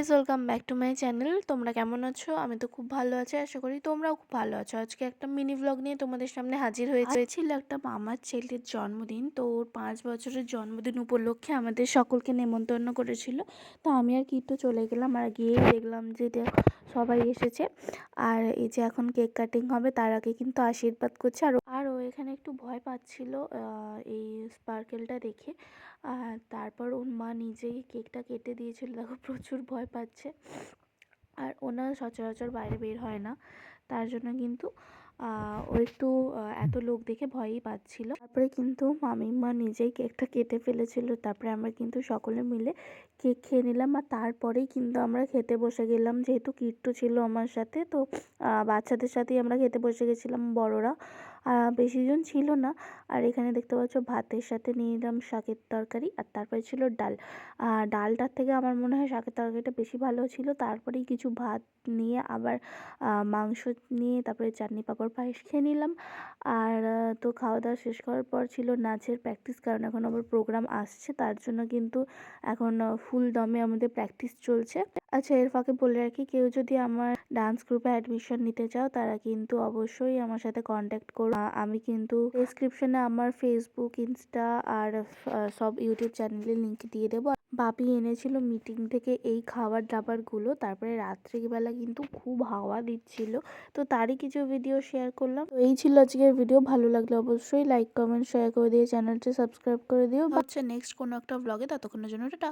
Guys, welcome back to my channel. তোমরা কেমন আছো? আমি তো খুব ভালো আছি, আশা করি তোমরাও খুব ভালো আছো। আজকে একটা মিনি ব্লগ নিয়ে তোমাদের সামনে হাজির হয়েছিল একটা মামার ছেলের জন্মদিন। তো ওর 5 বছরের জন্মদিন উপলক্ষে আমাদের সকলকে নেমন্তন্ন করেছিল। তো আমি আর কিট্টু চলে গেলাম, আর গিয়ে দেখলাম যে সবাই এসেছে। আর এই যে এখন কেক কাটিং হবে, তার আগে কিন্তু আশীর্বাদ করছে। আর ও এখানে একটু ভয় পাচ্ছিল এই স্পার্কেলটা দেখে। আর তারপর ওর মা নিজেই কেকটা কেটে দিয়েছিল। দেখো, প্রচুর ভয় পাচ্ছে। আর ওনার সচরাচর বাইরে বের হয় না, তার জন্য কিন্তু ও একটু এত লোক দেখে ভয়ই পাচ্ছিল। তারপরে কিন্তু মামিমা নিজেই কেকটা কেটে ফেলেছিল। তারপরে আমরা কিন্তু সকলে মিলে কেক খেয়ে নিলাম। আর তারপরেই কিন্তু আমরা খেতে বসে গেলাম, যেহেতু কিট্টু ছিল আমার সাথে। তো বাচ্চাদের সাথেই আমরা খেতে বসে গেছিলাম, বড়রা বেশিজন ছিল না। আর এখানে দেখতে পাচ্ছ ভাতের সাথে নিয়ে নিলাম শাকের তরকারি, আর তারপরে ছিল ডাল। ডালটার থেকে আমার মনে হয় শাকের তরকারিটা বেশি ভালো ছিল। তারপরেই কিছু ভাত নিয়ে আবার মাংস নিয়ে তারপরে চাটনি পাঁপড় পায়েস খেয়ে নিলাম। আর তো খাওয়া দাওয়া শেষ করার পর ছিল নাচের প্র্যাকটিস, কারণ এখন আবার প্রোগ্রাম আসছে, তার জন্য কিন্তু এখন ফুল দমে আমাদের প্র্যাকটিস চলছে। আচ্ছা, এর ফাঁকে বলে রাখি, কেউ যদি আমার ডান্স গ্রুপে অ্যাডমিশন নিতে চাও, তারা কিন্তু অবশ্যই আমার সাথে কন্ট্যাক্ট করো। আমি কিন্তু ডেসক্রিপশনে আমার ফেসবুক, ইনস্টা আর সব ইউটিউব চ্যানেলের লিঙ্ক দিয়ে দেবো। বাপি এনেছিল মিটিং থেকে এই খাবার দাবারগুলো। তারপরে রাত্রিবেলা কিন্তু খুব হাওয়া দিচ্ছিল, তো তারই কিছু ভিডিও শেয়ার করলাম। তো এই ছিল আজকের ভিডিও। ভালো লাগলে অবশ্যই লাইক, কমেন্ট, শেয়ার করে দিয়ে চ্যানেলটি সাবস্ক্রাইব করে দিও। হচ্ছে নেক্সট কোনো একটা ব্লগে, ততক্ষণের জন্য টাটা।